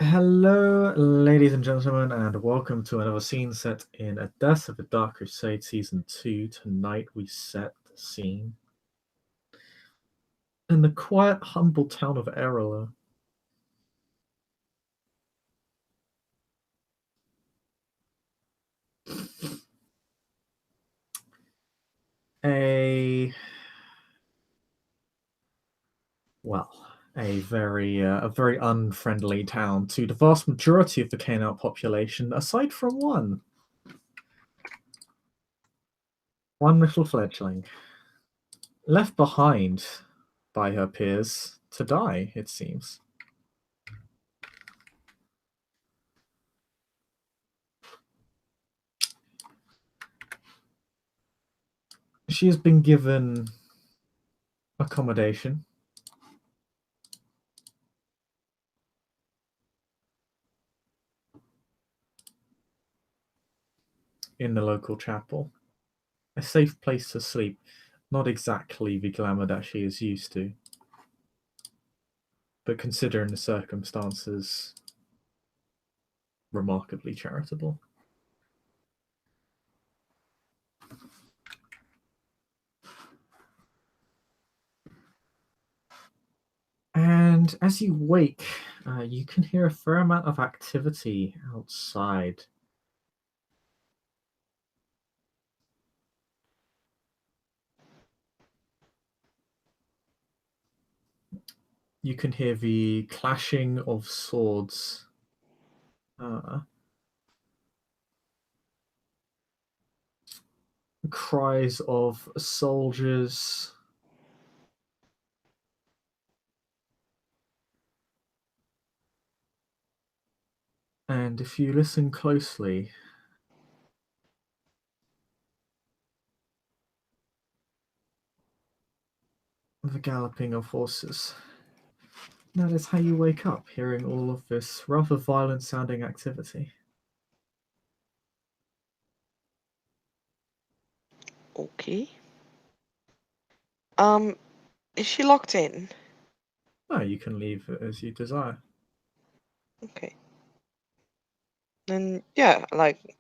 Hello, ladies and gentlemen, and welcome to another scene set in A Death of the Dark Crusade Season 2. Tonight we set the scene in the quiet, humble town of Erela. A very unfriendly town to the vast majority of the Canaan population, aside from one little fledgling, left behind by her peers to die, it seems. She has been given accommodation in the local chapel. A safe place to sleep, not exactly the glamour that she is used to, but considering the circumstances, remarkably charitable. And as you wake, you can hear a fair amount of activity outside. You can hear the clashing of swords. Cries of soldiers. And if you listen closely, the galloping of horses. That is how you wake up, hearing all of this rather violent sounding activity. Okay. Is she locked in? No, you can leave as you desire. Okay. Then yeah, like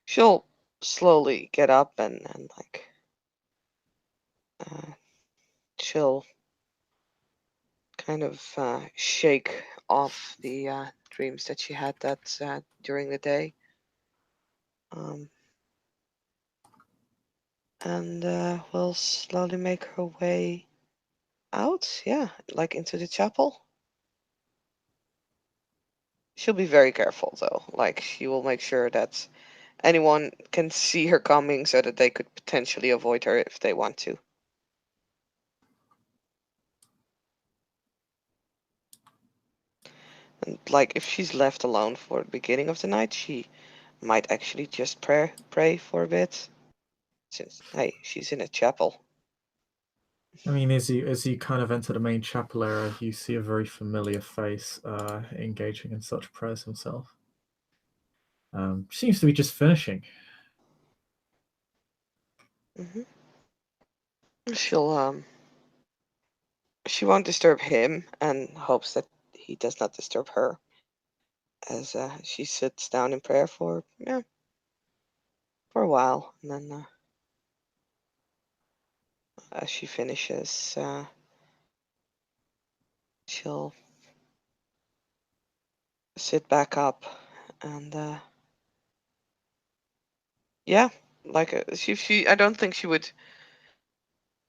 she'll slowly get up and like she'll kind of shake off the dreams that she had that during the day. And will slowly make her way out, yeah, like into the chapel. She'll be very careful though, like she will make sure that anyone can see her coming so that they could potentially avoid her if they want to. And like if she's left alone for the beginning of the night, she might actually just pray for a bit. Since hey, she's in a chapel. I mean, as you kind of enter the main chapel area, you see a very familiar face engaging in such prayers himself. Seems to be just finishing. She'll she won't disturb him and hopes that he does not disturb her as she sits down in prayer for a while, and then as she finishes, she'll sit back up and yeah, like she I don't think she would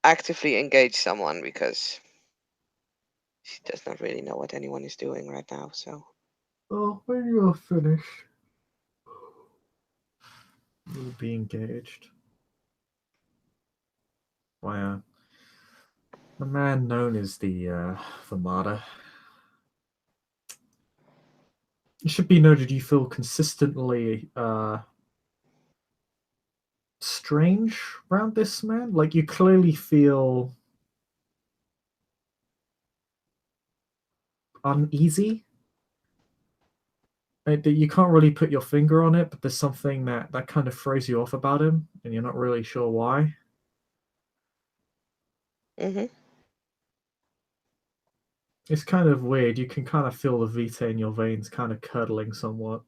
actively engage someone because she does not really know what anyone is doing right now. So Oh, when you're finished, you'll be engaged by a man known as the martyr. It should be noted you feel consistently strange around this man. Like you clearly feel uneasy. You can't really put your finger on it, but there's something that kind of throws you off about him, and you're not really sure why. mm-hmm. It's kind of weird. You can kind of feel the vitae in your veins kind of curdling somewhat.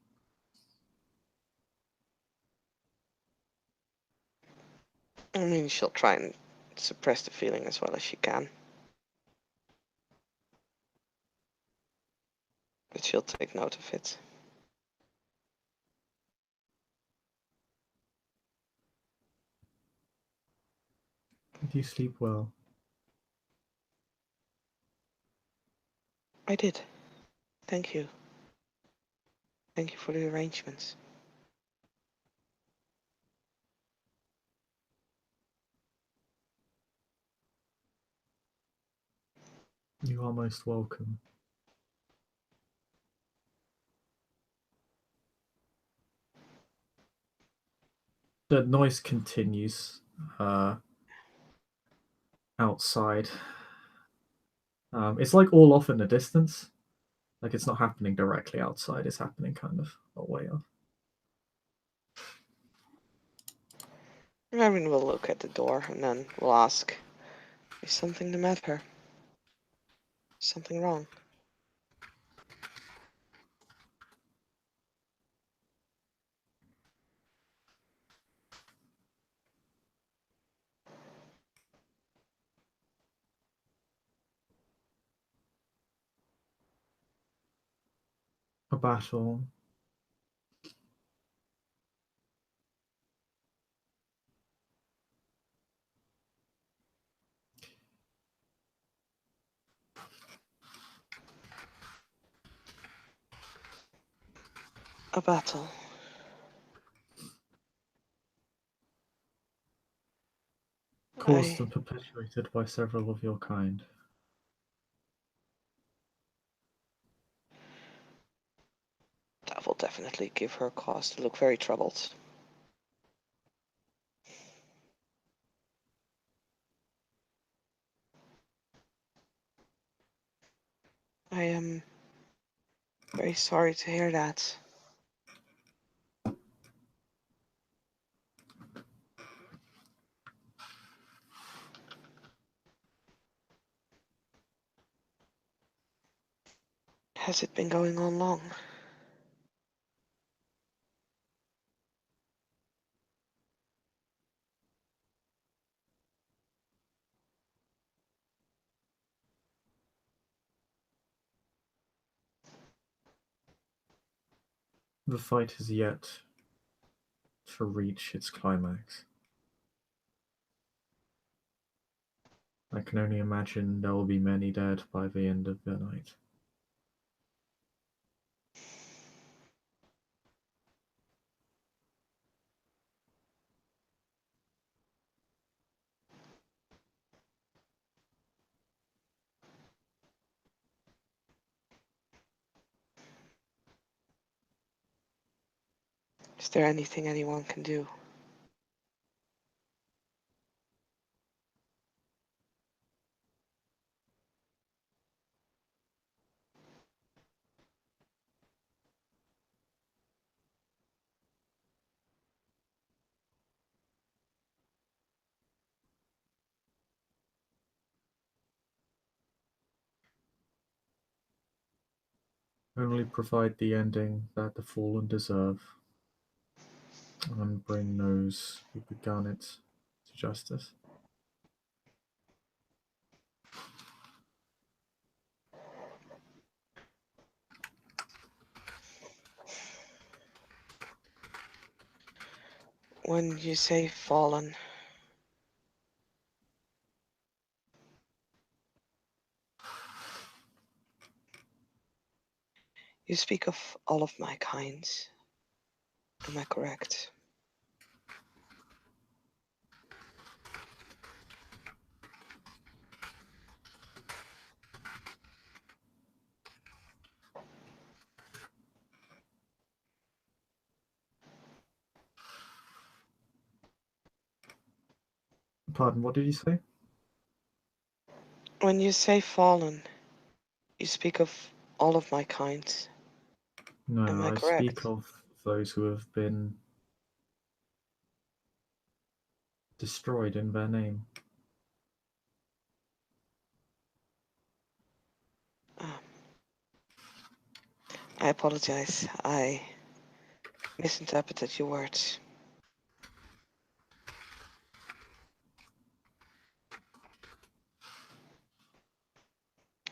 I mean, she'll try and suppress the feeling as well as she can. But she'll take note of it. Did you sleep well? I did. Thank you. Thank you for the arrangements. You are most welcome. The noise continues outside. It's like all off in the distance. Like it's not happening directly outside. It's happening kind of a way off. Erin will look at the door and then will ask, is something the matter? Something wrong? A battle. A battle. Caused and perpetuated by several of your kind. That will definitely give her cause to look very troubled. I am very sorry to hear that. Has it been going on long? The fight is yet to reach its climax. I can only imagine there will be many dead by the end of the night. Is there anything anyone can do? Only provide the ending that the fallen deserve, and bring those who began it to justice. When you say fallen, you speak of all of my kinds. Am I correct? Pardon, what did you say? When you say fallen, you speak of all of my kinds. Am No, I I speak correct? of those who have been destroyed in their name. I apologize. I misinterpreted your words.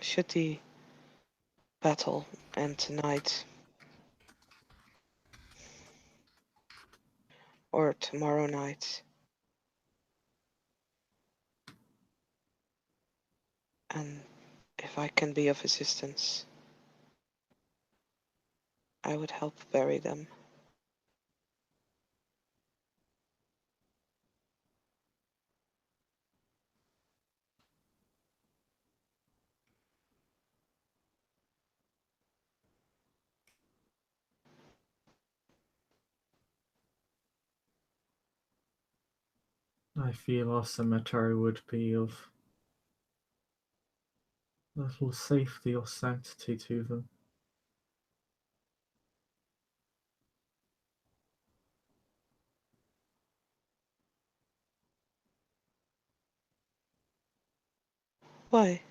Should the battle end tonight or tomorrow night, and if I can be of assistance, I would help bury them. I feel our cemetery would be of little safety or sanctity to them. Why?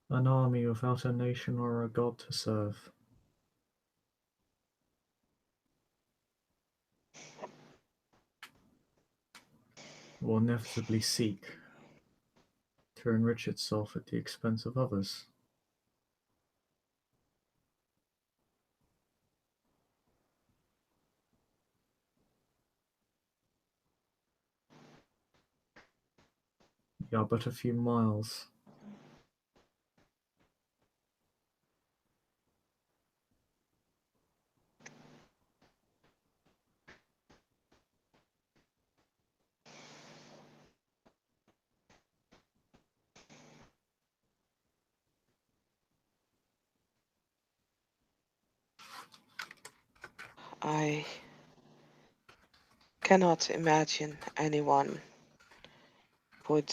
An army without a nation or a god to serve will inevitably seek to enrich itself at the expense of others. We are but a few miles. I cannot imagine anyone would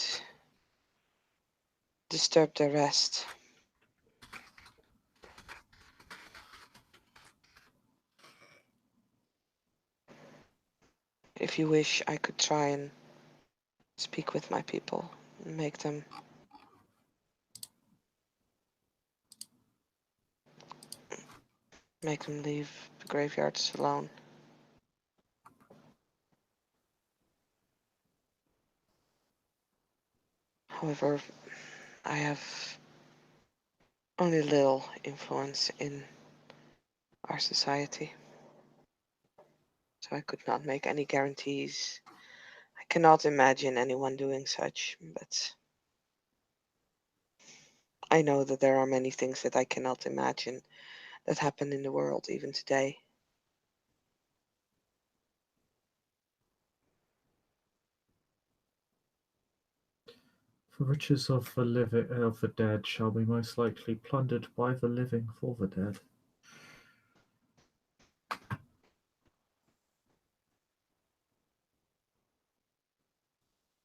disturb their rest. If you wish, I could try and speak with my people and make them leave the graveyards alone. However, I have only little influence in our society, so I could not make any guarantees. I cannot imagine anyone doing such, but I know that there are many things that I cannot imagine that happen in the world even today. The riches of the dead shall be most likely plundered by the living for the dead.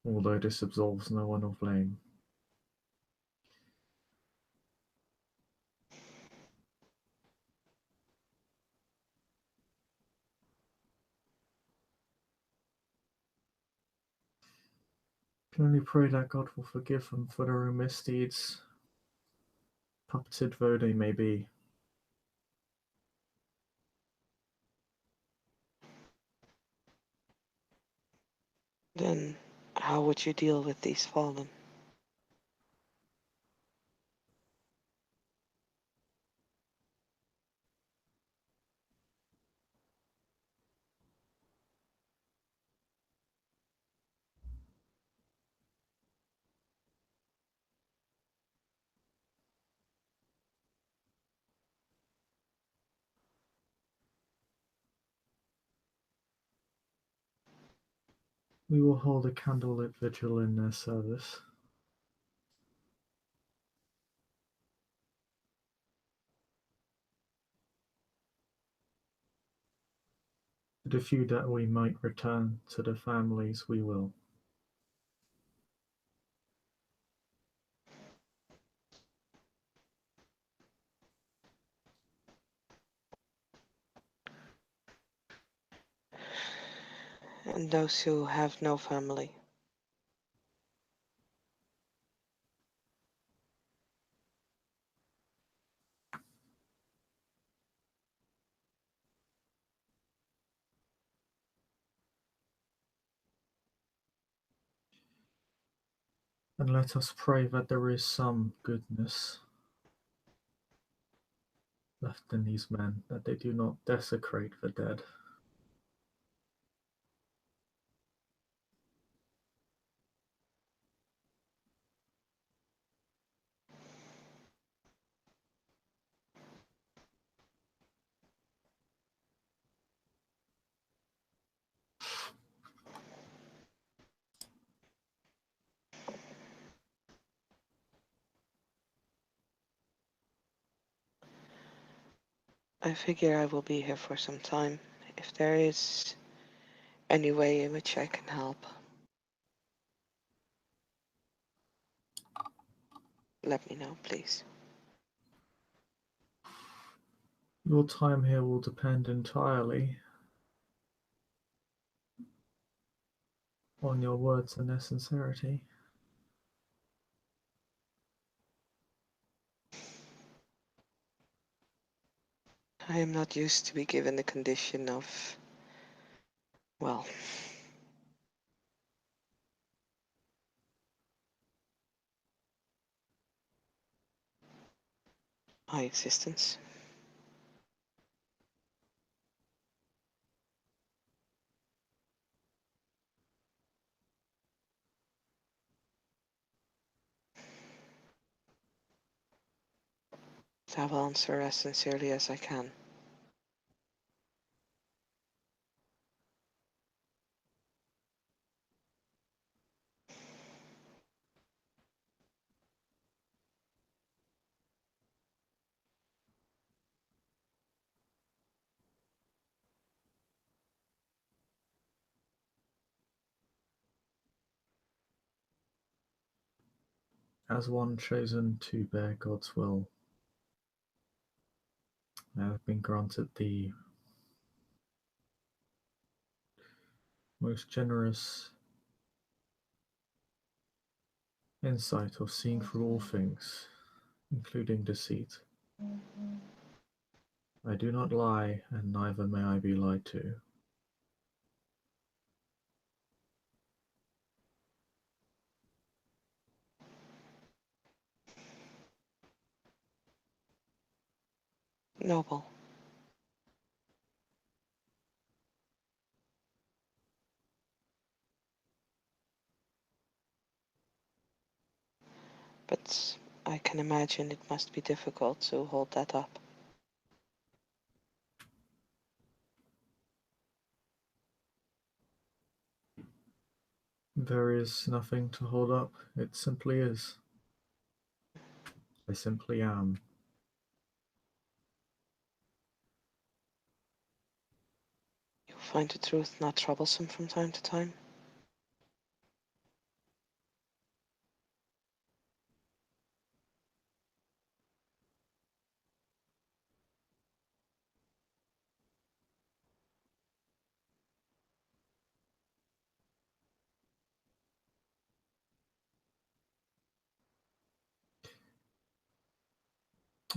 Although this absolves no one of blame. Can only pray that God will forgive them for their own misdeeds, puppeted though they may be. Then how would you deal with these fallen? We will hold a candlelit vigil in their service. The few that we might return to the families, we will. And those who have no family. And let us pray that there is some goodness left in these men, that they do not desecrate the dead. I figure I will be here for some time. If there is any way in which I can help, let me know, please. Your time here will depend entirely on your words and their sincerity. I am not used to be given the condition of, well, my existence. I will answer as sincerely as I can. As one chosen to bear God's will, I have been granted the most generous insight of seeing through all things, including deceit. I do not lie, and neither may I be lied to. Noble. But I can imagine it must be difficult to hold that up. There is nothing to hold up, it simply is. I simply am. You find the truth not troublesome from time to time?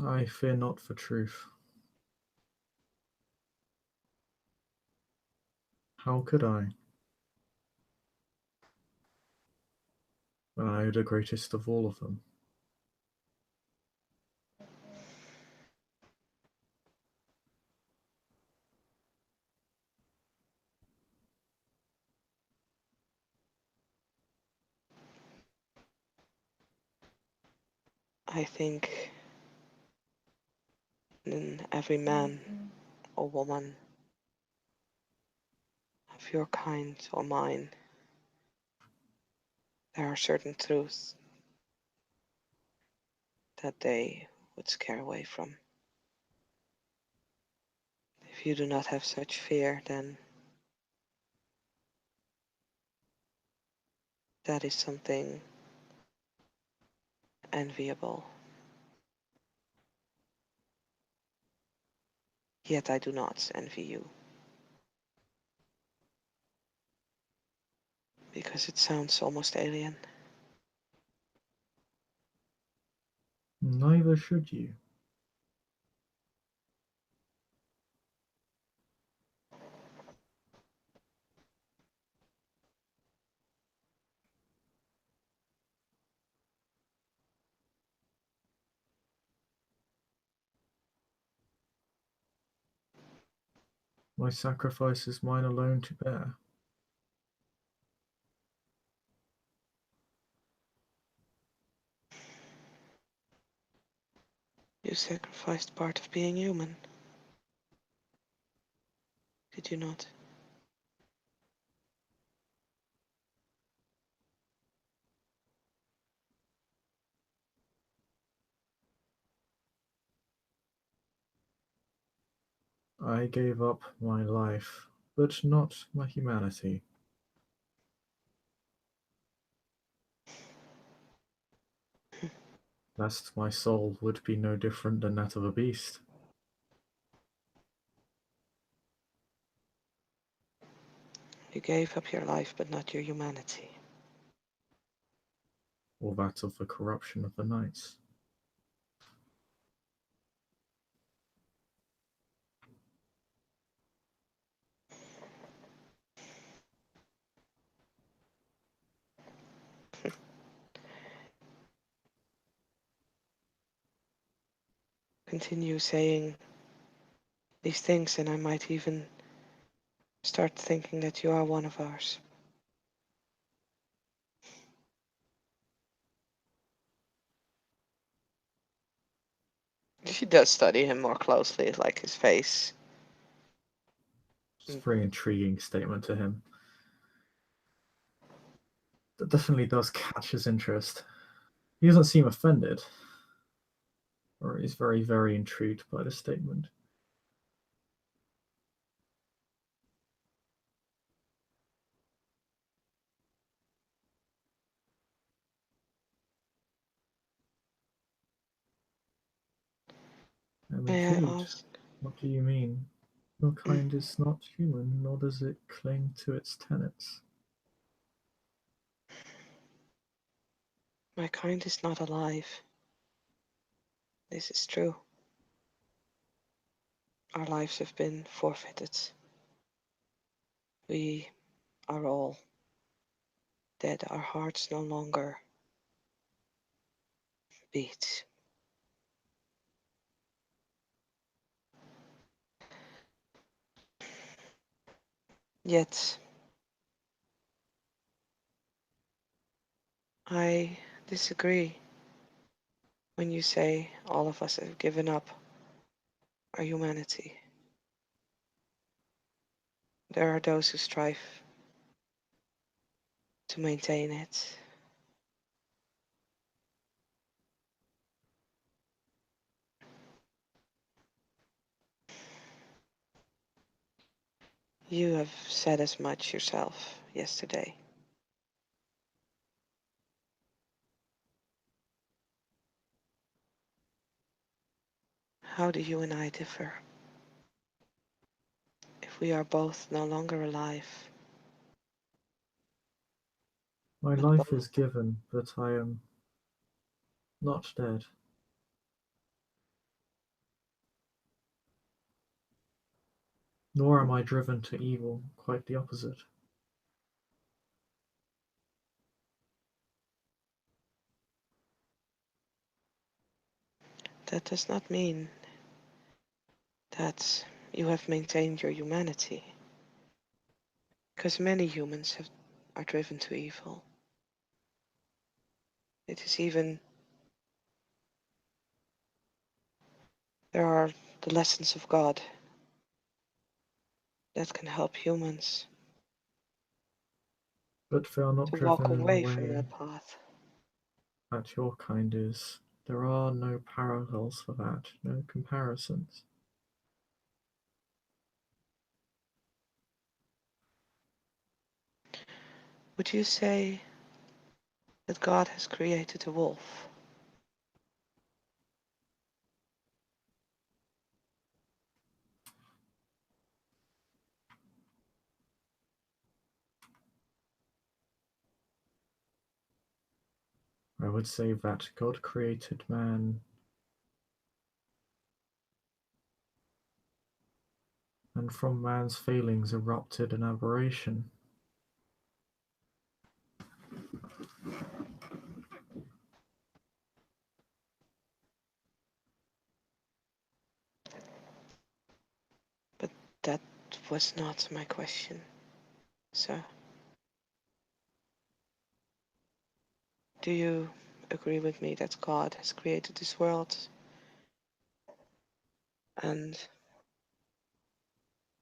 I fear not for truth. How could I? When I know the greatest of all of them. I think in every man or woman of your kind or mine, there are certain truths that they would scare away from. If you do not have such fear, then that is something enviable. Yet I do not envy you. Because it sounds almost alien. Neither should you. My sacrifice is mine alone to bear. You sacrificed part of being human. Did you not? I gave up my life, but not my humanity. Lest my soul would be no different than that of a beast. You gave up your life, but not your humanity. Or that of the corruption of the knights. Continue saying these things, and I might even start thinking that you are one of ours. She does study him more closely, like his face. It's a very intriguing statement to him. That definitely does catch his interest. He doesn't seem offended, or he's very, very intrigued by the statement. I'm May I intrigued. ask? What do you mean? Your kind is not human, nor does it cling to its tenets. My kind is not alive. This is true. Our lives have been forfeited. We are all dead. Our hearts no longer beat. Yet, I disagree when you say all of us have given up our humanity. There are those who strive to maintain it. You have said as much yourself yesterday. How do you and I differ? If we are both no longer alive, My but life both, is given, but I am not dead. Nor am I driven to evil, quite the opposite. that does not mean that you have maintained your humanity. Because many humans are driven to evil. It is even, there are the lessons of God that can help humans But they are not to walk driven in the away from way that path. that your kind is. There are no parallels for that, no comparisons. Would you say that God has created a wolf? I would say that God created man, and from man's failings erupted an aberration. But that was not my question, sir. Do you agree with me that God has created this world and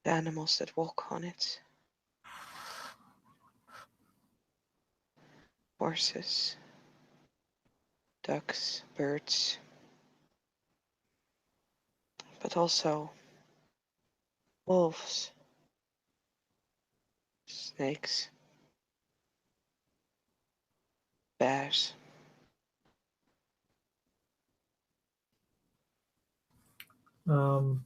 the animals that walk on it? Horses, ducks, birds, but also wolves, snakes, bears. Um,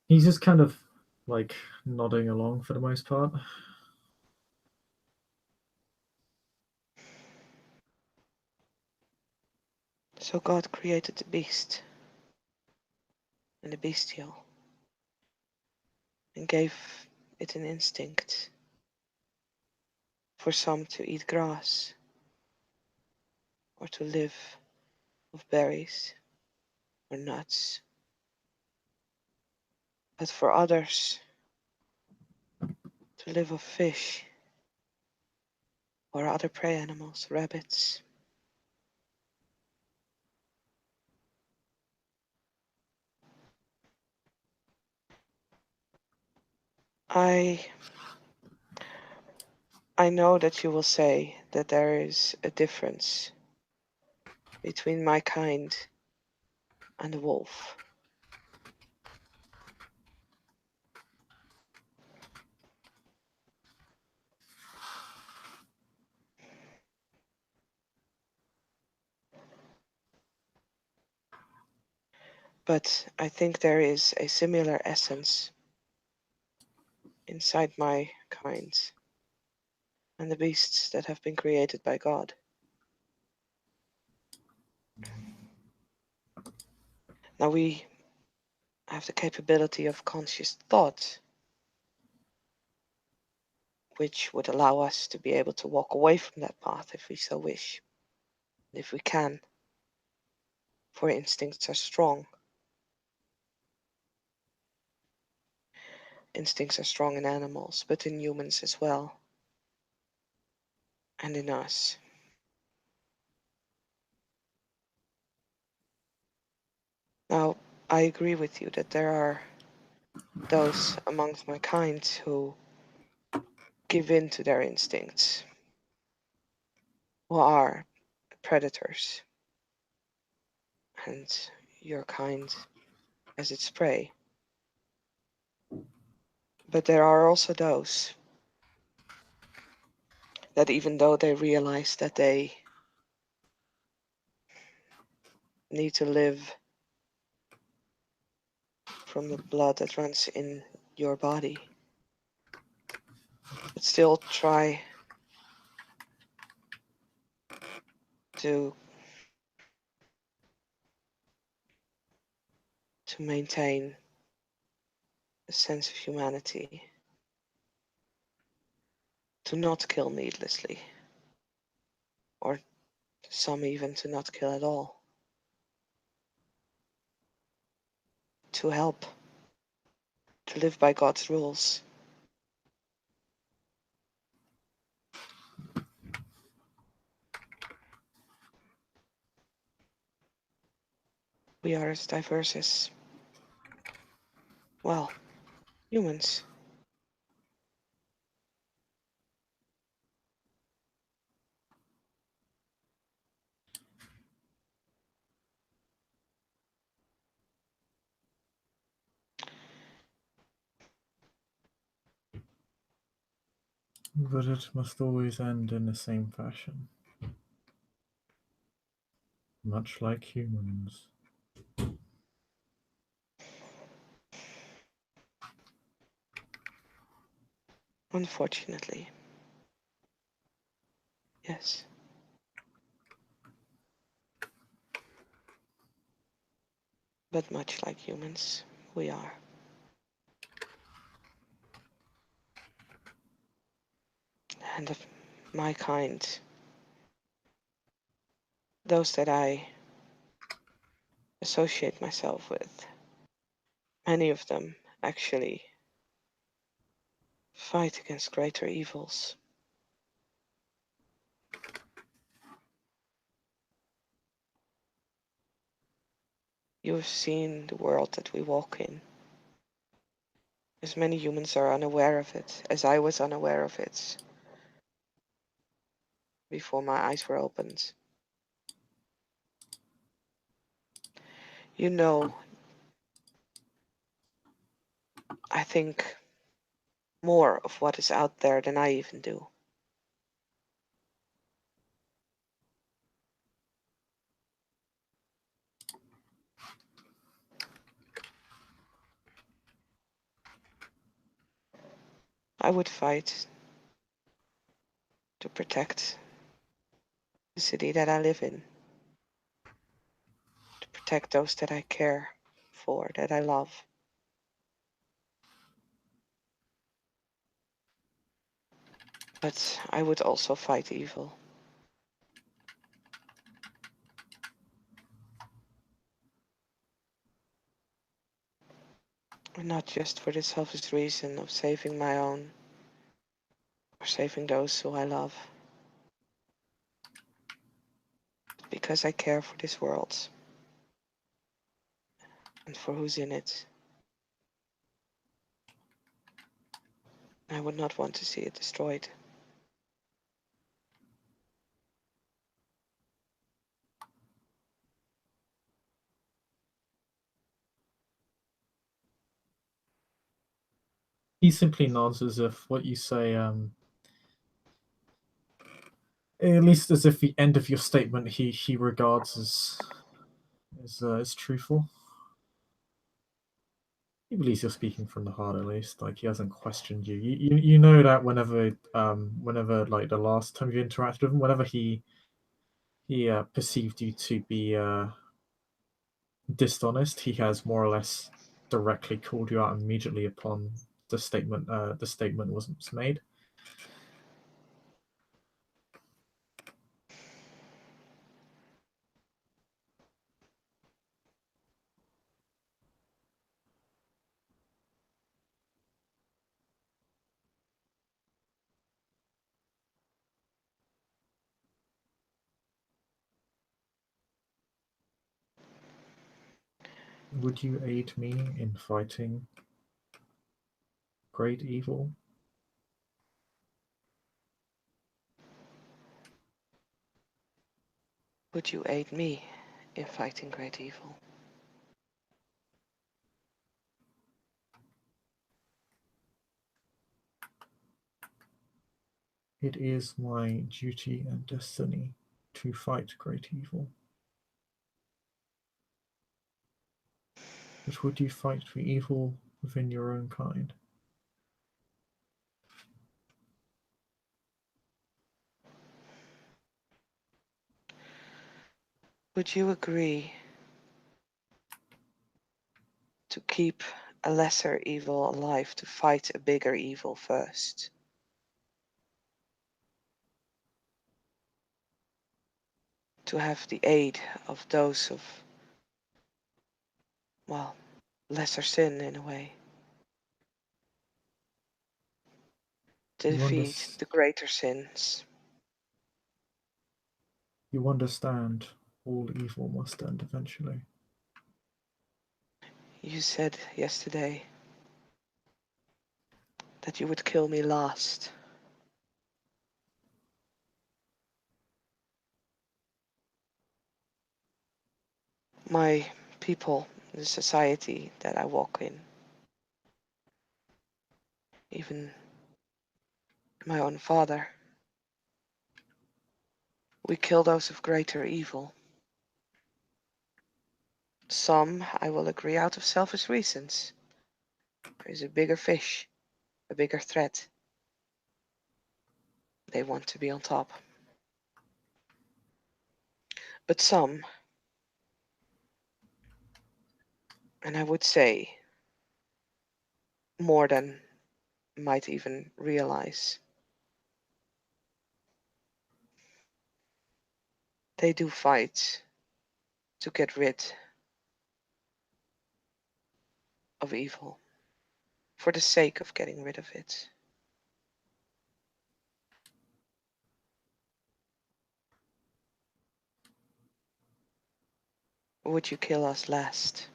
he's just kind of like nodding along for the most part. So God created the beast and the bestial and gave it an instinct for some to eat grass or to live of berries or nuts, but for others to live of fish or other prey animals, rabbits. I know that you will say that there is a difference between my kind and the wolf. But I think there is a similar essence inside my kind and the beasts that have been created by God. Now we have the capability of conscious thought, which would allow us to be able to walk away from that path if we so wish, if we can, for instincts are strong. Instincts are strong in animals, but in humans as well, and in us. Now, I agree with you that there are those amongst my kind who give in to their instincts, who are predators, and your kind as its prey. But there are also those that even though they realize that they need to live from the blood that runs in your body, but still try to maintain a sense of humanity, to not kill needlessly, or some even to not kill at all, to help, to live by God's rules. We are as diverse as, well, humans. But it must always end in the same fashion, much like humans. Unfortunately. Yes. But much like humans, we are. And of my kind, those that I associate myself with, many of them actually fight against greater evils. You have seen the world that we walk in. As many humans are unaware of it, as I was unaware of it before my eyes were opened. You know, I think more of what is out there than I even do. I would fight to protect the city that I live in, to protect those that I care for, that I love. But I would also fight evil. And not just for the selfish reason of saving my own or saving those who I love, but because I care for this world and for who's in it. I would not want to see it destroyed. He simply nods as if what you say, at least as if the end of your statement he regards as truthful. He believes you're speaking from the heart, at least. Like, he hasn't questioned you. You know that whenever like the last time you interacted with him, whenever he perceived you to be dishonest, he has more or less directly called you out immediately upon the statement was made. Would you aid me in fighting great evil? Would you aid me in fighting great evil? It is my duty and destiny to fight great evil. But would you fight the evil within your own kind? Would you agree to keep a lesser evil alive to fight a bigger evil first? To have the aid of those of, well, lesser sin in a way. To defeat the greater sins. You understand all evil must end eventually. You said yesterday that you would kill me last. My people, the society that I walk in, even my own father, we kill those of greater evil. Some, I will agree, out of selfish reasons. There is a bigger fish, a bigger threat. They want to be on top. But some, and I would say more than might even realize, they do fight to get rid of evil for the sake of getting rid of it. Would you kill us last?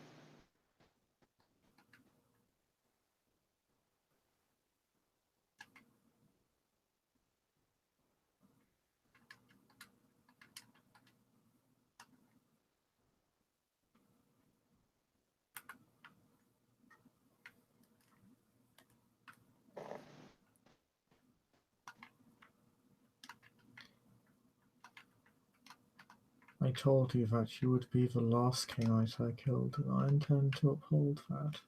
I told you that you would be the last kingite I killed, and I intend to uphold that.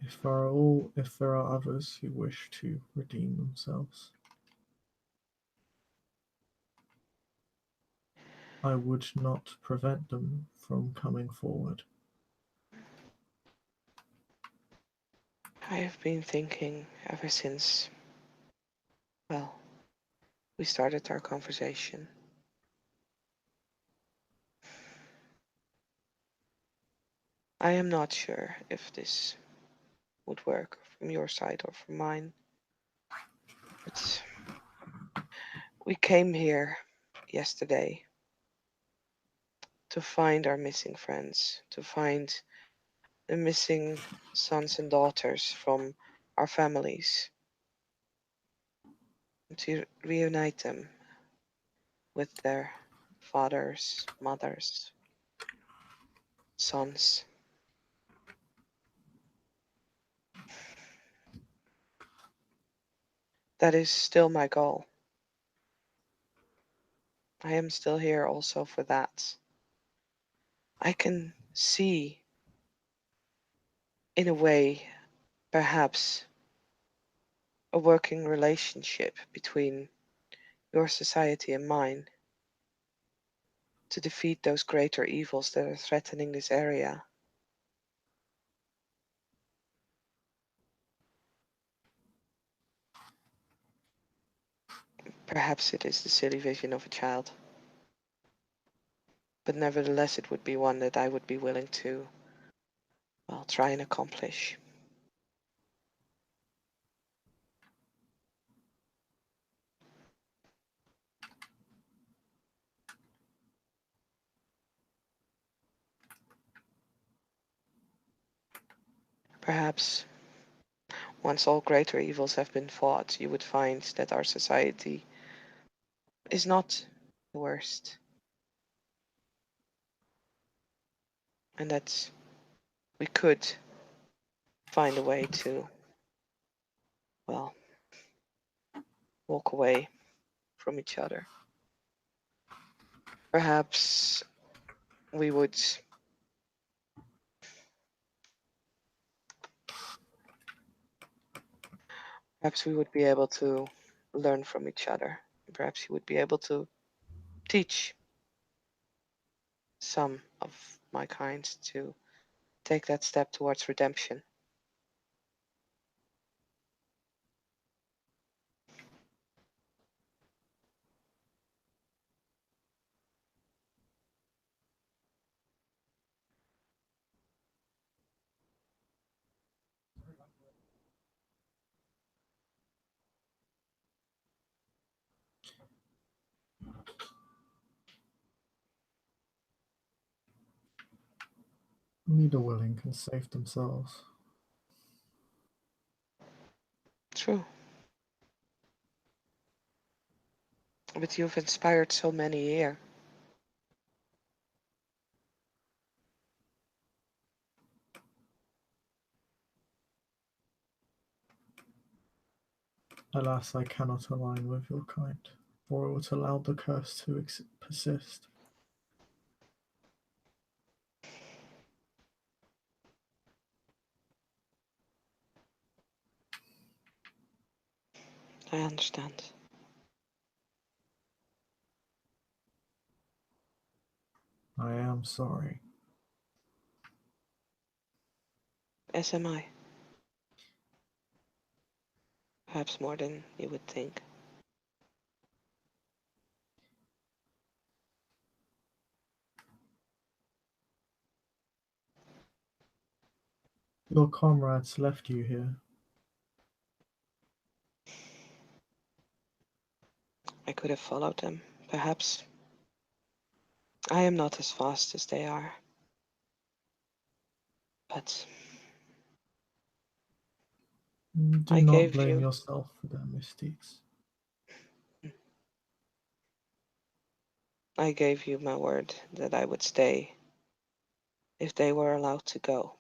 If there are others who wish to redeem themselves, I would not prevent them from coming forward. I have been thinking ever since, well, we started our conversation. I am not sure if this would work from your side or from mine, but we came here yesterday to find our missing friends, to find the missing sons and daughters from our families, to reunite them with their fathers, mothers, sons. That is still my goal. I am still here also for that. I can see, in a way, perhaps a working relationship between your society and mine to defeat those greater evils that are threatening this area. Perhaps it is the silly vision of a child, but nevertheless it would be one that I would be willing to, well, try and accomplish. Perhaps once all greater evils have been fought, you would find that our society is not the worst, and that we could find a way to, well, walk away from each other. Perhaps we would be able to learn from each other. Perhaps you would be able to teach some of my kind to take that step towards redemption. Only the willing can save themselves. True. But you've inspired so many here. Alas, I cannot align with your kind, for it would allow the curse to persist. I understand. I am sorry. As am I. Perhaps more than you would think. Your comrades left you here. I could have followed them, perhaps. I am not as fast as they are. But Do I not gave blame you... yourself for their misdeeds. I gave you my word that I would stay if they were allowed to go.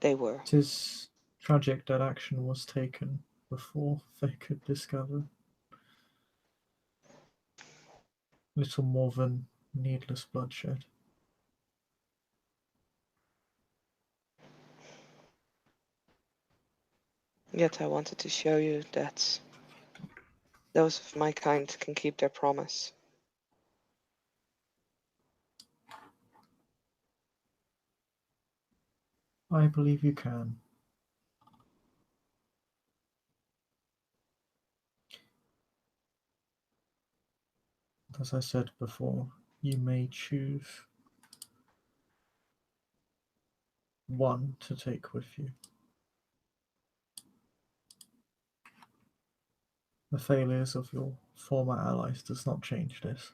They were. 'Tis tragic that action was taken before they could discover. Little more than needless bloodshed. Yet I wanted to show you that those of my kind can keep their promise. I believe you can. As I said before, you may choose one to take with you. The failures of your former allies does not change this.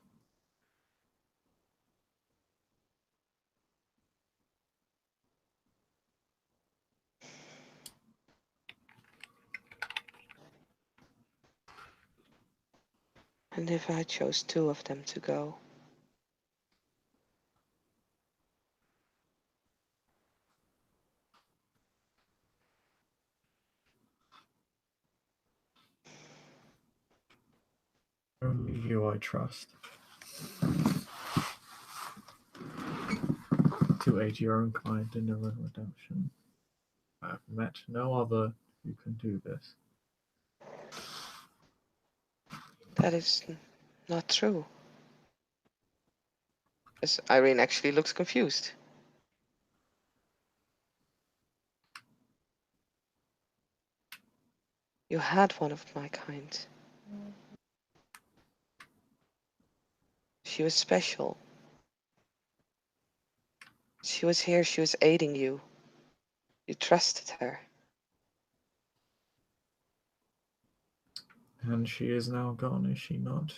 And if I chose 2 of them to go, Only you I trust. To aid your own kind in their own redemption. I have met no other who can do this. that is not true. As Irene actually looks confused. You had one of my kind. She was special. She was here, she was aiding you. You trusted her. And she is now gone, is she not?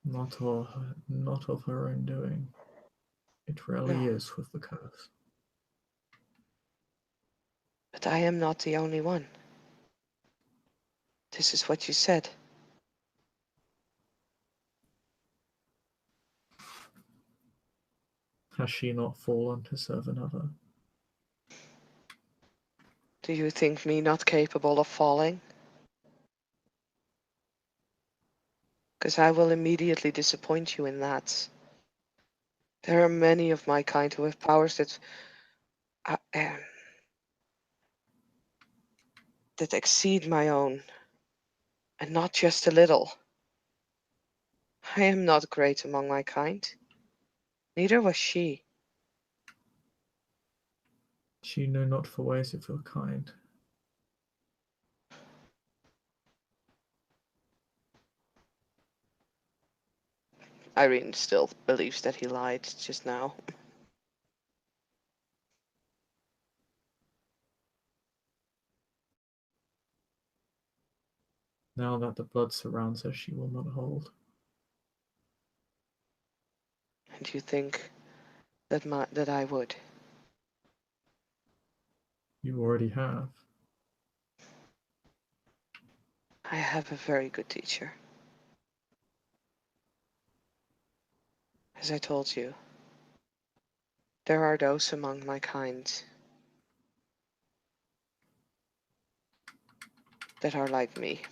Not of her own doing. It rarely No, is with the curse. but I am not the only one. This is what you said. Has she not fallen to serve another? Do you think me not capable of falling? Because I will immediately disappoint you in that. There are many of my kind who have powers that exceed my own, and not just a little. I am not great among my kind. Neither was she. She knew not for ways of your kind. Irene still believes that he lied just now. Now that the blood surrounds her, she will not hold. And you think that I would? You already have. I have a very good teacher. As I told you, there are those among my kind that are like me.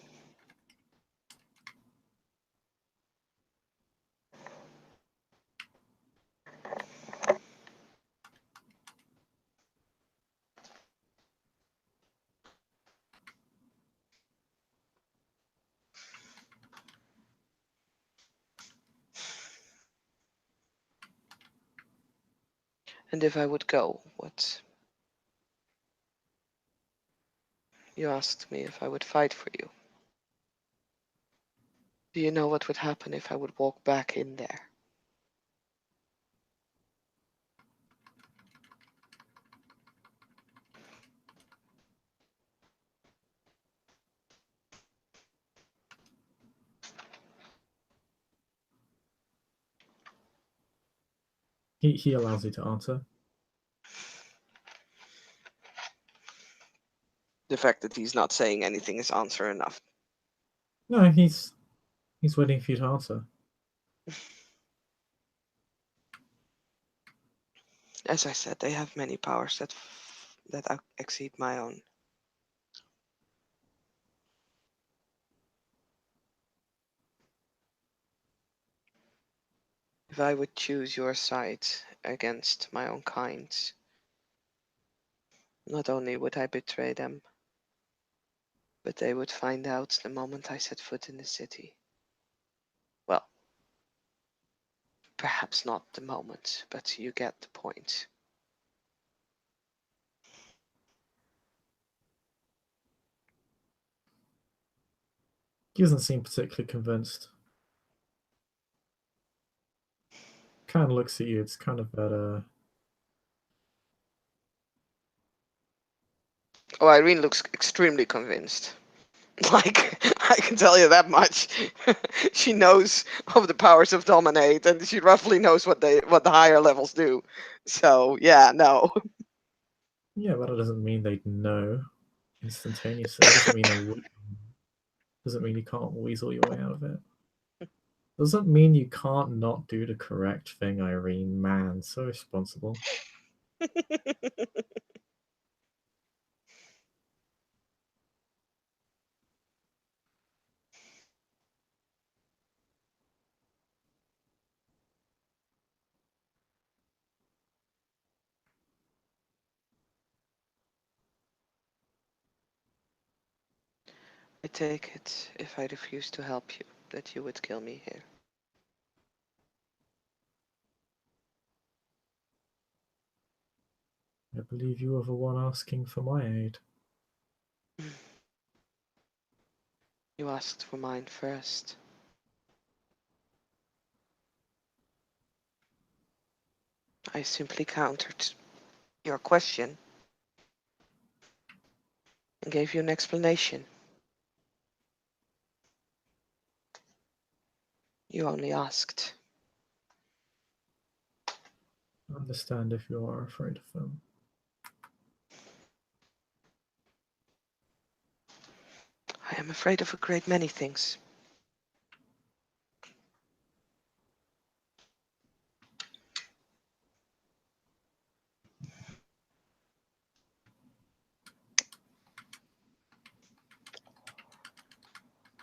And if I would go, what? You asked me if I would fight for you. Do you know what would happen if I would walk back in there? He allows you to answer. The fact that he's not saying anything is answer enough. No, he's waiting for you to answer. As I said, they have many powers that exceed my own. If I would choose your side against my own kind, not only would I betray them, but they would find out the moment I set foot in the city. Well, perhaps not the moment, but you get the point. He doesn't seem particularly convinced. Kind of looks at you. It's kind of that. Oh, Irene looks extremely convinced. Like, I can tell you that much. She knows of the powers of dominate, and she roughly knows what the higher levels do. So yeah, no. Yeah, but that doesn't mean they'd know instantaneously. It doesn't mean they would. Doesn't mean you can't weasel your way out of it. Doesn't mean you can't not do the correct thing, Irene. Man, so responsible. I take it, if I refuse to help you, that you would kill me here. I believe you are the one asking for my aid. You asked for mine first. I simply countered your question and gave you an explanation. You only asked. I understand if you are afraid of them. I am afraid of a great many things.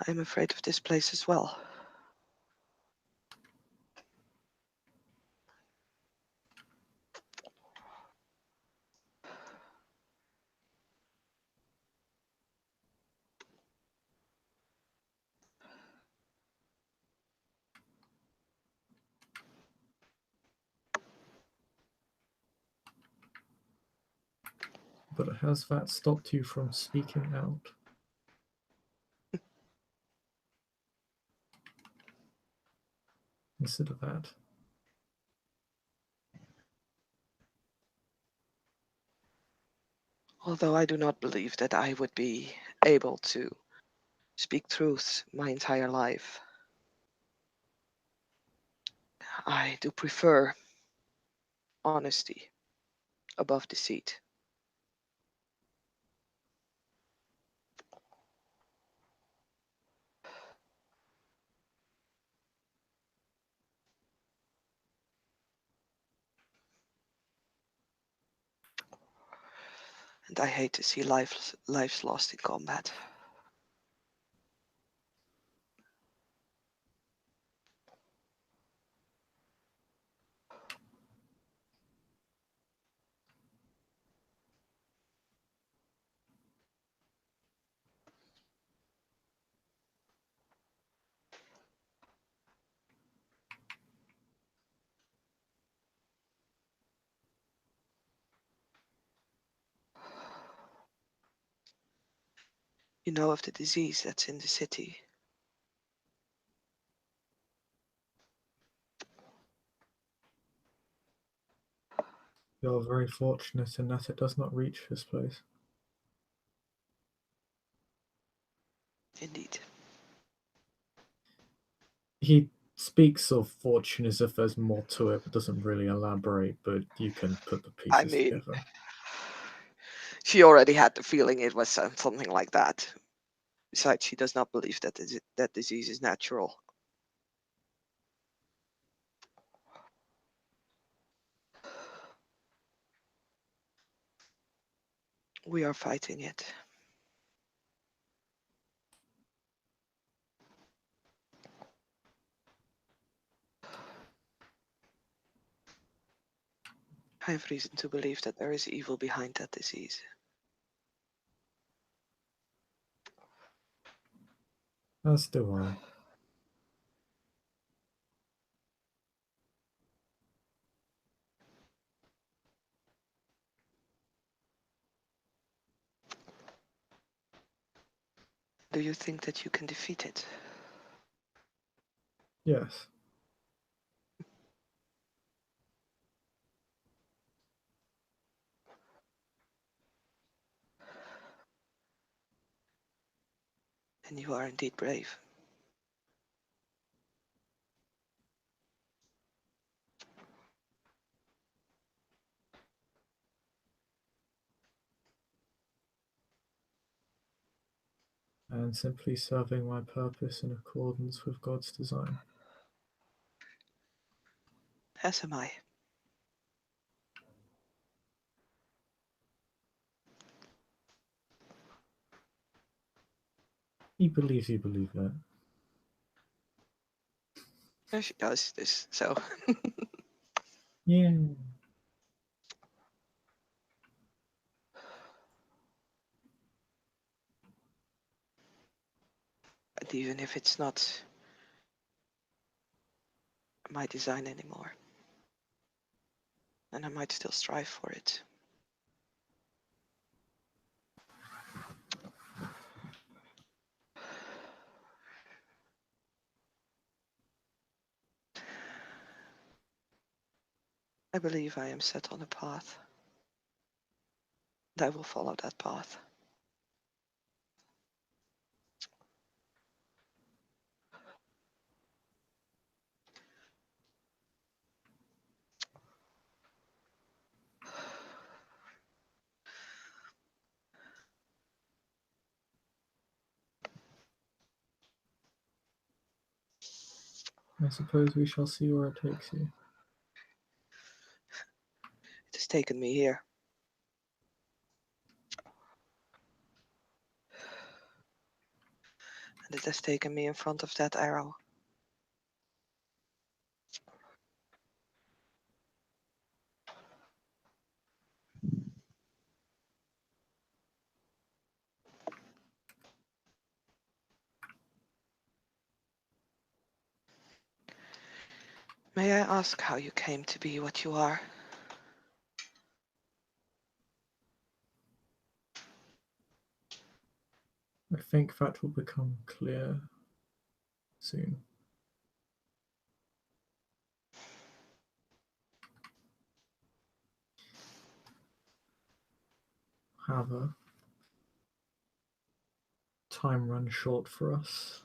I am afraid of this place as well. But has that stopped you from speaking out? Consider that. Although I do not believe that I would be able to speak truth my entire life, I do prefer honesty above deceit. And I hate to see lives lost in combat. You know of the disease that's in the city. You're very fortunate in that it does not reach this place. Indeed. He speaks of fortune as if there's more to it, but doesn't really elaborate, but you can put the I pieces mean, together. she already had the feeling it was something like that. Besides, she does not believe that that disease is natural. We are fighting it. I have reason to believe that there is evil behind that disease. As do I. Do you think that you can defeat it? Yes. And you are indeed brave. And simply serving my purpose in accordance with God's design. As am I. He believes you believe that. She does this, so. Yeah. And even if it's not my design anymore, then I might still strive for it. I believe I am set on a path, and I will follow that path. I suppose we shall see where it takes you. It has taken me here. And it has taken me in front of that arrow. May I ask how you came to be what you are? I think that will become clear soon. However, time runs short for us,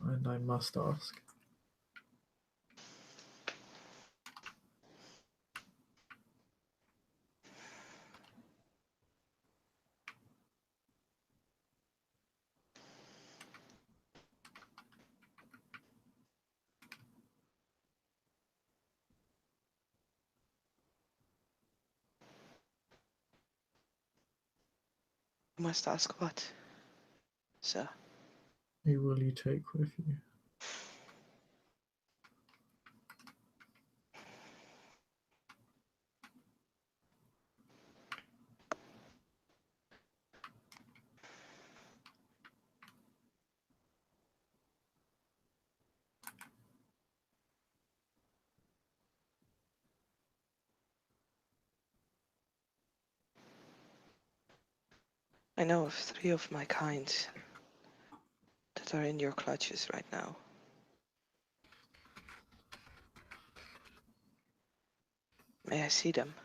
and I must ask. You must ask what, sir? Who will you take with you? I know of 3 of my kind What are in your clutches right now? May I see them?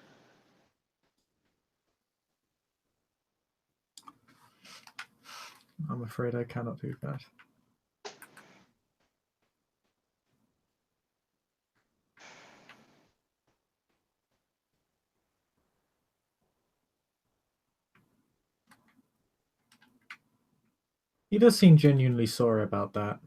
I'm afraid I cannot do that. He does seem genuinely sorry about that.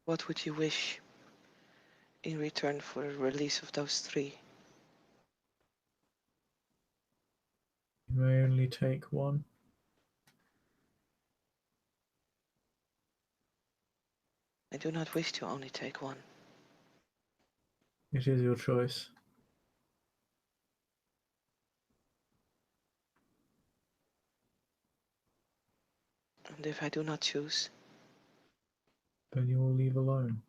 What would you wish in return for the release of those 3? You may only take one. I do not wish to only take one. It is your choice. And if I do not choose? Then you will leave alone.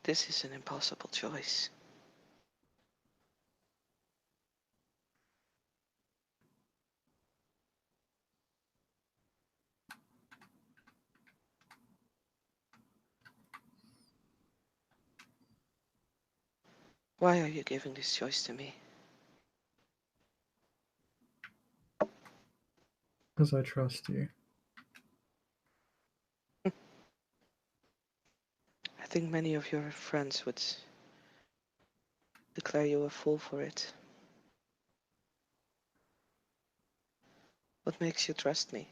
This is an impossible choice. Why are you giving this choice to me? Because I trust you. I think many of your friends would declare you a fool for it. What makes you trust me?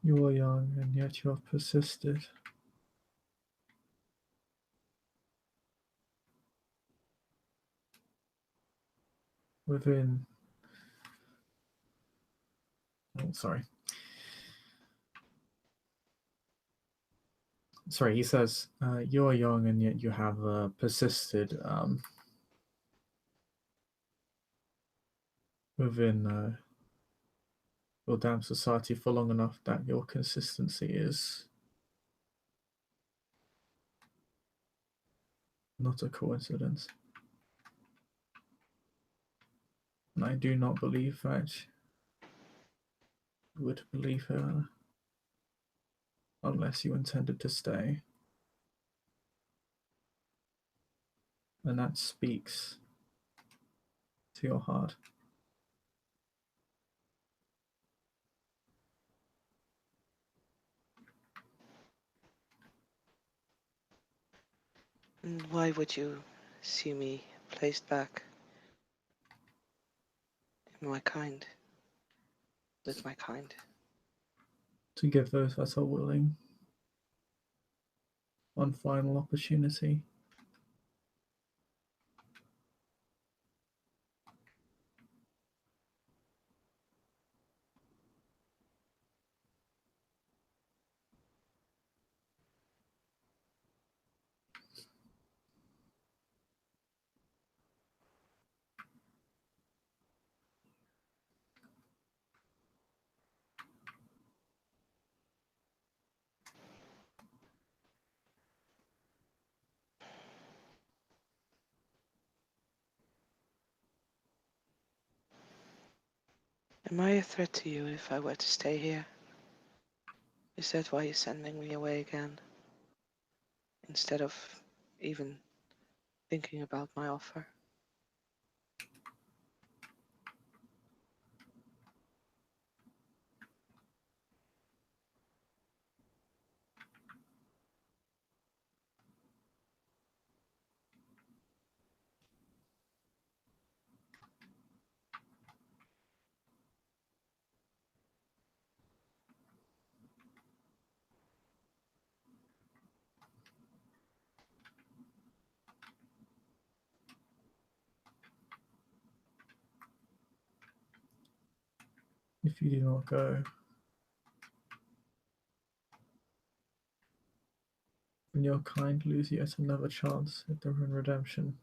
You are young, and yet you have persisted. Within. Oh, sorry. Sorry, he says, you are young, and yet you have persisted within your damn society for long enough that your consistency is not a coincidence. And I do not believe that you would believe her unless you intended to stay. And that speaks to your heart. And why would you see me placed back in my kind, with my kind? To give those that are willing one final opportunity. Am I a threat to you if I were to stay here? Is that why you're sending me away again? Instead of even thinking about my offer? If you do not go, then your kind lose yet another chance at their own redemption.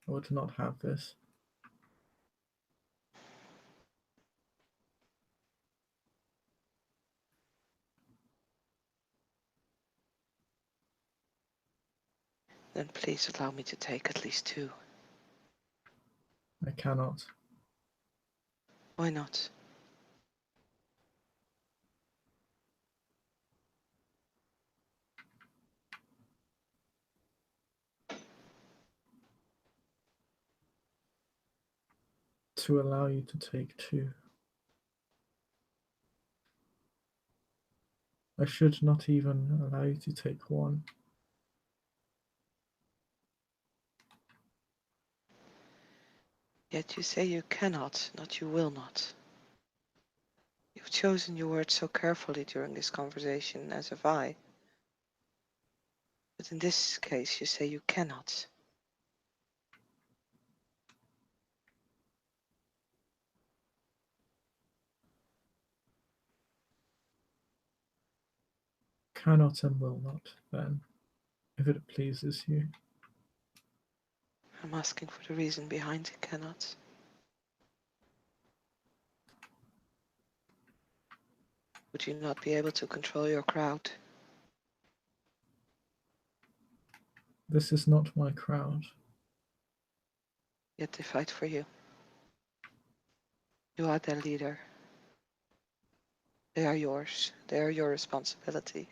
I would not have this. Then please allow me to take at least 2. I cannot. Why not? To allow you to take 2. I should not even allow you to take 1. Yet you say you cannot, not you will not. You've chosen your words so carefully during this conversation, as have I. But in this case you say you cannot. Cannot and will not, then, if it pleases you. I'm asking for the reason behind cannot. Would you not be able to control your crowd? This is not my crowd. Yet they fight for you. You are their leader. They are yours. They are your responsibility.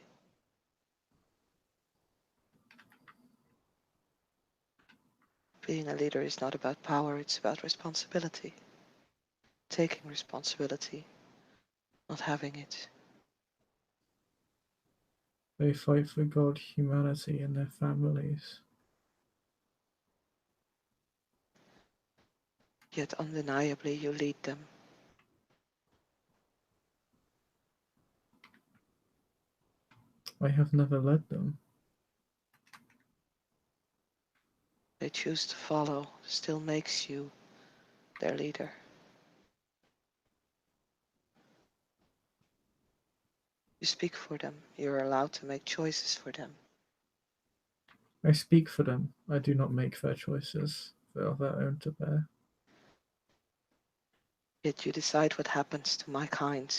Being a leader is not about power, it's about responsibility. Taking responsibility, not having it. They fight for God, humanity, and their families. Yet undeniably you lead them. I have never led them. They choose to follow, still makes you their leader. You speak for them. You're allowed to make choices for them. I speak for them. I do not make their choices. They are their own to bear. Yet you decide what happens to my kind.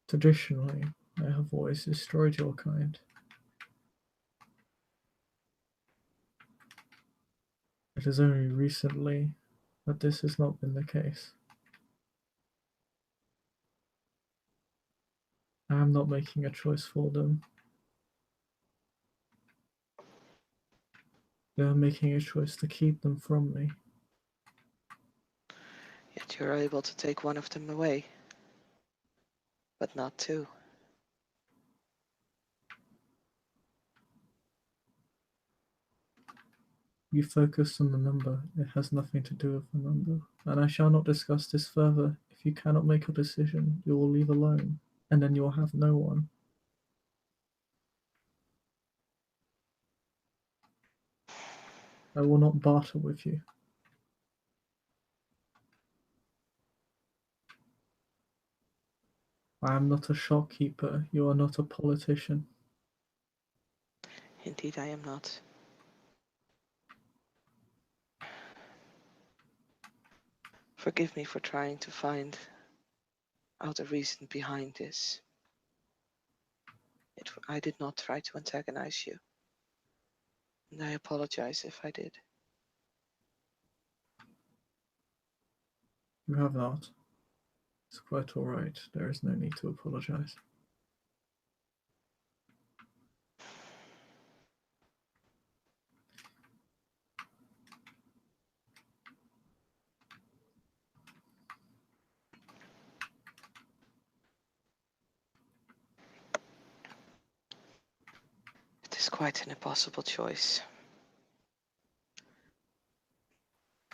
Traditionally, I have always destroyed your kind. It is only recently that this has not been the case. I am not making a choice for them. They are making a choice to keep them from me. Yet you're able to take one of them away, but not 2. You focus on the number. It has nothing to do with the number. And I shall not discuss this further. If you cannot make a decision, you will leave alone. And then you will have no one. I will not barter with you. I am not a shopkeeper. You are not a politician. Indeed, I am not. Forgive me for trying to find out a reason behind this. I did not try to antagonize you. And I apologize if I did. You have not. It's quite all right. There is no need to apologize. It is quite an impossible choice.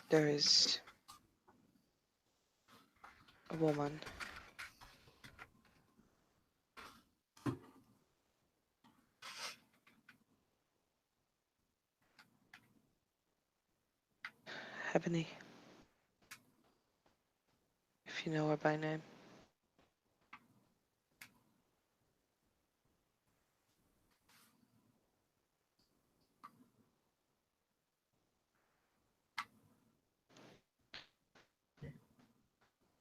There is a woman Ebony. If you know her by name.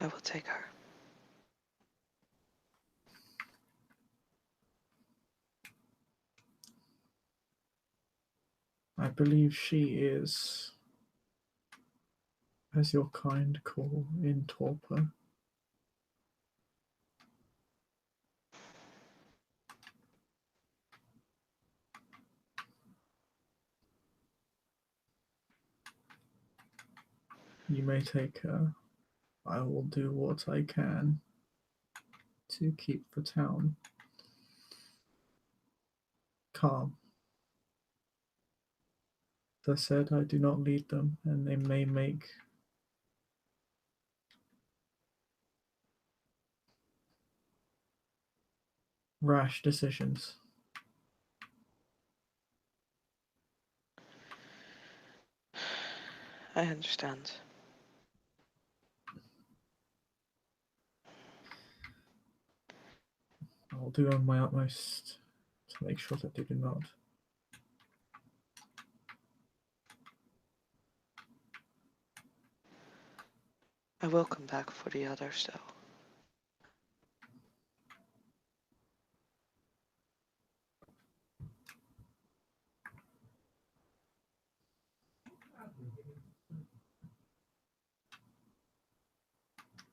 I will take her. I believe she is, as your kind call, in torpor. You may take her. I will do what I can to keep the town calm. As I said, I do not lead them, and they may make rash decisions. I understand. I'll do my utmost to make sure that they do not. I will come back for the others, though.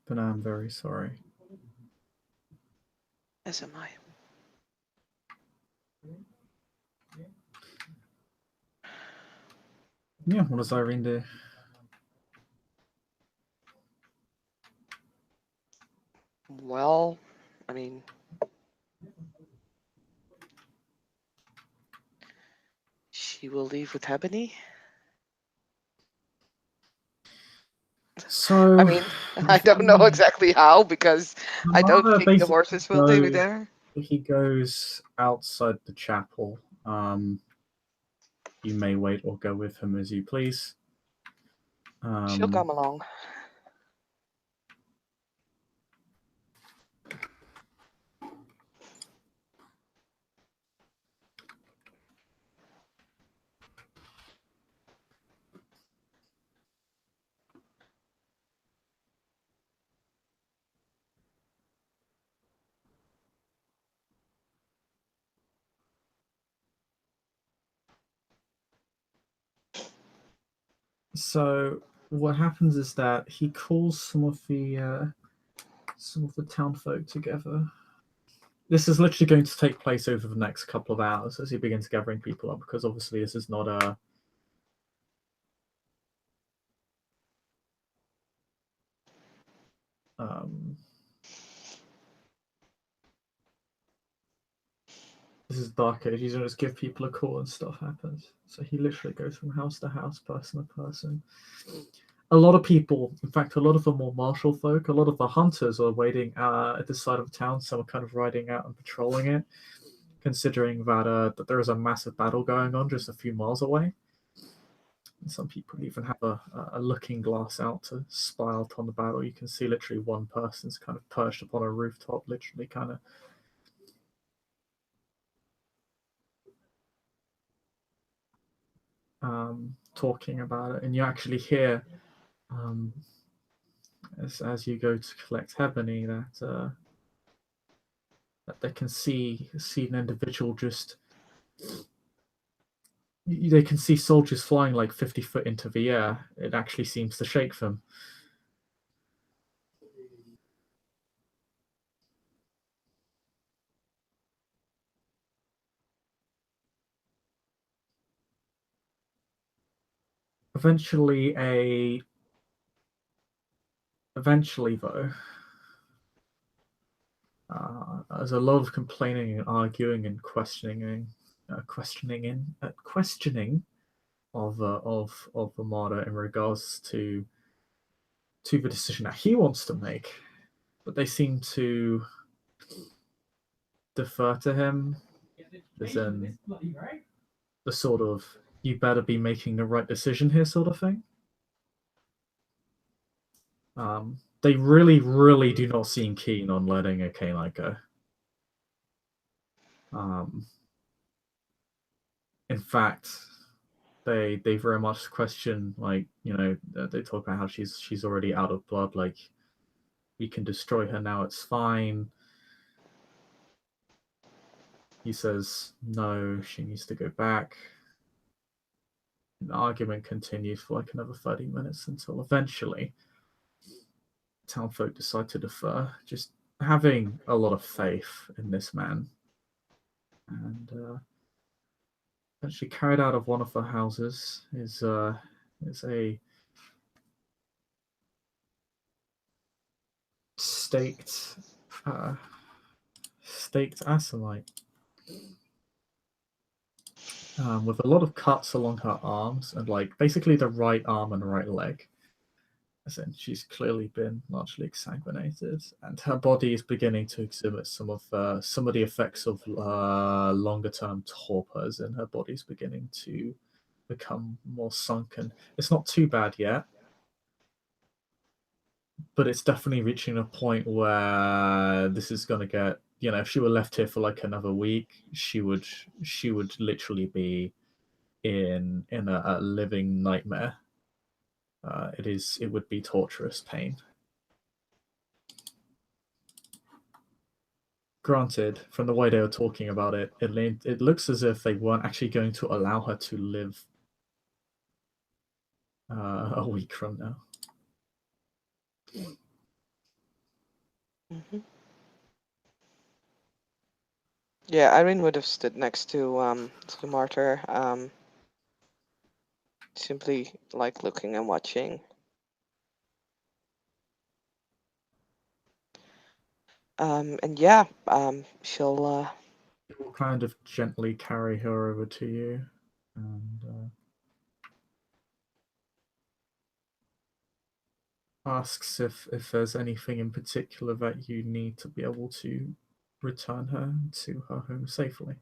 But I'm very sorry. As am I. Yeah, what does Irene do? Well, I mean, she will leave with Ebony. So, I mean, I don't know exactly how, because I don't Amara think the basically horses will leave it there. he goes outside the chapel. You may wait or go with him as you please. She'll come along. So what happens is that he calls some of the town folk together. This is literally going to take place over the next couple of hours as he begins gathering people up, because obviously this is not a this is Dark Age. You don't just give people a call and stuff happens. So he literally goes from house to house, person to person. A lot of people, in fact, a lot of the more martial folk, a lot of the hunters are waiting at the side of town. Some are kind of riding out and patrolling it, considering that there is a massive battle going on just a few miles away. And some people even have a looking glass out to spy out on the battle. You can see literally one person's kind of perched upon a rooftop, literally kind of talking about it, and you actually hear as you go to collect Ebony that they can see an individual just. They can see soldiers flying like 50 foot into the air. It actually seems to shake them. Eventually, though, there's a lot of complaining and arguing and questioning of Amada in regards to the decision that he wants to make, but they seem to defer to him, as in the sort of "you better be making the right decision here" sort of thing. They really, really do not seem keen on letting a canine go. In fact, they very much question, like, they talk about how she's already out of blood, like, we can destroy her now, it's fine. He says no, she needs to go back. The argument continues for like another 30 minutes until eventually townfolk decide to defer, just having a lot of faith in this man. And actually carried out of one of the houses is a staked staked Asimite, with a lot of cuts along her arms and like basically the right arm and right leg. As in, she's clearly been largely exsanguinated, and her body is beginning to exhibit some of the effects of longer-term torpors, and her body's beginning to become more sunken. It's not too bad yet, but it's definitely reaching a point where this is going to get. If she were left here for like another week, she would literally be in a living nightmare. It would be torturous pain. Granted, from the way they were talking about it, it looks as if they weren't actually going to allow her to live a week from now. Mm-hmm. Yeah, Irene would have stood next to the martyr, simply like looking and watching. And yeah, she'll It will kind of gently carry her over to you, and asks if there's anything in particular that you need to be able to return her to her home safely.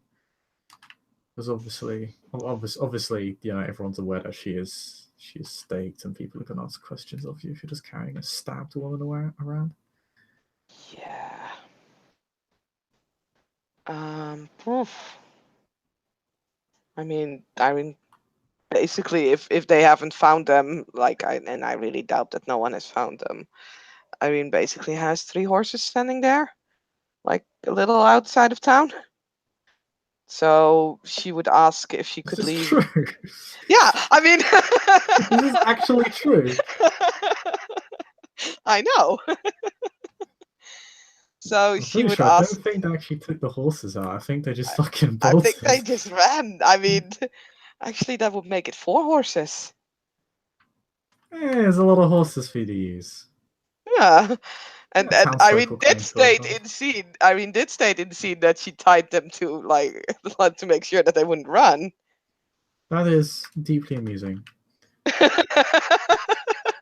Because obviously, everyone's aware that she is staked, and people are going to ask questions of you if you're just carrying a stabbed woman around. Yeah. Oof. I mean, basically, if they haven't found them, and I really doubt that no one has found them. Irene basically has 3 horses standing there, like a little outside of town. So she would ask if she could This is leave. true. Yeah, I mean, This is actually true. I know. So I'm she pretty would sure I ask. don't think they actually took the horses out. I think they just fucking I think they bolted. just ran. I mean, actually, that would make it 4 horses. There's a lot of horses for you to use. Yeah. Yeah, And townsfolk Irene will did claim to state have. in scene. Irene did state in scene that she tied them to to make sure that they wouldn't run. That is deeply amusing. I'm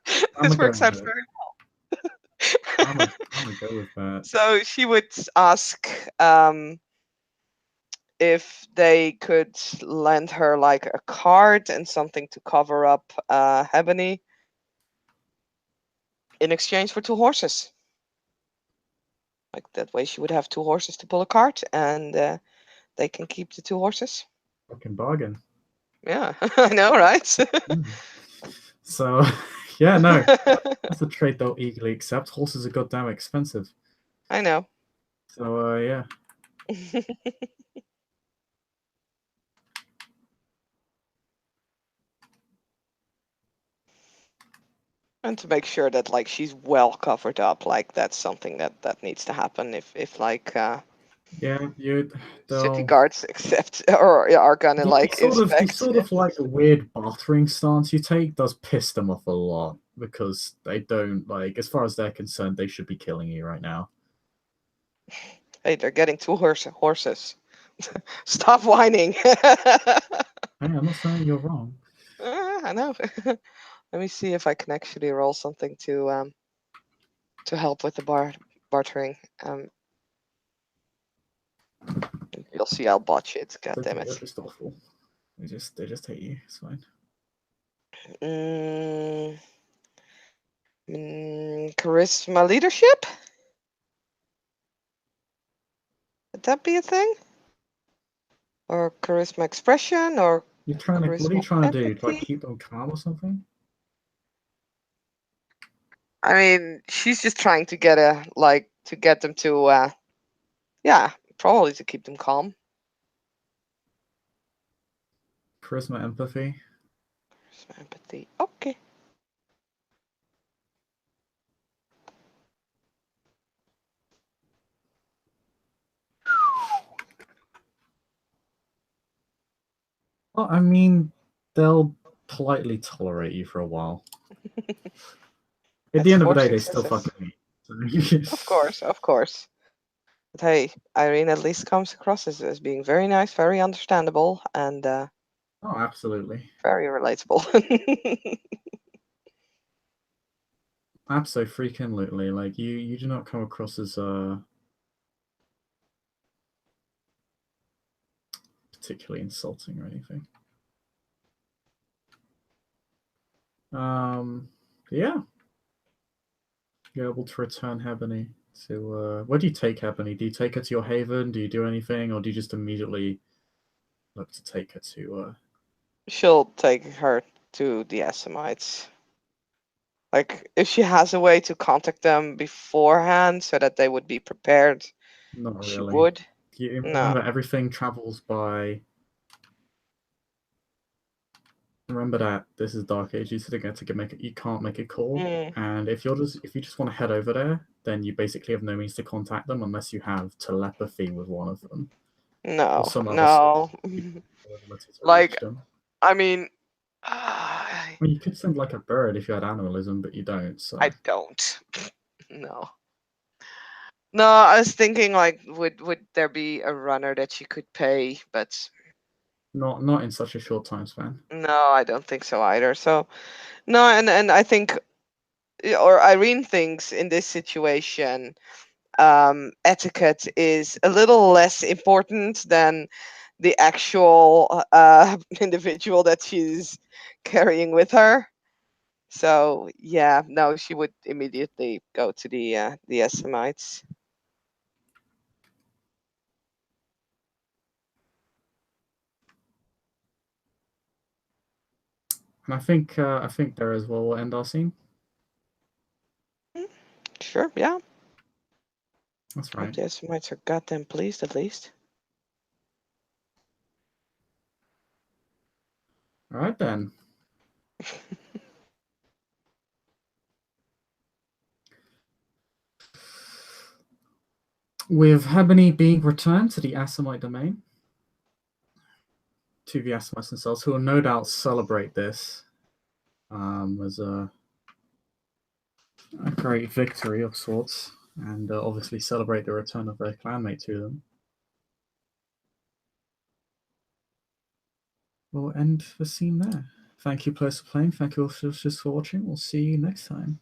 This gonna go works out with it. very I'm well. gonna go with that. So she would ask if they could lend her like a card and something to cover up Ebony in exchange for 2 horses. Like that way, she would have 2 horses to pull a cart, and they can keep the 2 horses. Fucking bargain. Yeah, I know, right? So, yeah, no, that's a trade they'll eagerly accept. Horses are goddamn expensive. I know. So, yeah. And to make sure that like she's well covered up, like that's something that needs to happen if like Yeah, city they'll guards accept or are gonna like the inspect. sort of like weird bartering stance you take does piss them off a lot because they don't like, as far as they're concerned, they should be killing you right now. Hey, they're getting 2 horses. Stop whining. Hey, I'm not saying you're wrong. I know. Let me see if I can actually roll something to help with the bartering. You'll see I'll botch it. God It's damn okay, it. you're just awful. They just hate you. It's fine. Mm, Charisma leadership? Would that be a thing? Or charisma expression, or You're trying to. What are you charisma trying to do? Like empathy? keep them calm or something? I mean, she's just trying to get them to, yeah, probably to keep them calm. Charisma, empathy. Charisma empathy. Okay. Well, I mean, they'll politely tolerate you for a while. At the That's end of the four day, they still successes. fucking meet. Of course, of course. But hey, Irene at least comes across as being very nice, very understandable, and Oh, absolutely. very relatable. Absolutely. Like you do not come across as particularly insulting or anything. Yeah. You're able to return Hebony to where do you take Hebony? Do you take her to your haven? Do you do anything, or do you just immediately look to take her to She'll take her to the Assamites. Like, if she has a way to contact them beforehand so that they would be prepared, not she really. would. You No, remember everything travels by. Remember that this is Dark Ages, so you can't make a call. mm, And if you just want to head over there, then you basically have no means to contact them unless you have telepathy with one of them or no, some other sort no. of ability to reach Like, them. I mean, Well, you could send like a bird if you had animalism, but you don't. So I don't. No. No, I was thinking like, would there be a runner that she could pay? But not in such a short time span. no, I don't think so either. So no, and I think, or Irene thinks in this situation, etiquette is a little less important than the actual individual that she's carrying with her. So yeah, no, she would immediately go to the Semites. And I think there as well will end our scene. Sure, yeah. That's Hope right. the Semites are goddamn pleased at least. All right then. With Hebony being returned to the Assamite domain, to the Assamites themselves, who will no doubt celebrate this as a great victory of sorts, and obviously celebrate the return of their clanmate to them. We'll end the scene there. Thank you, players, for playing. Thank you all for watching. We'll see you next time.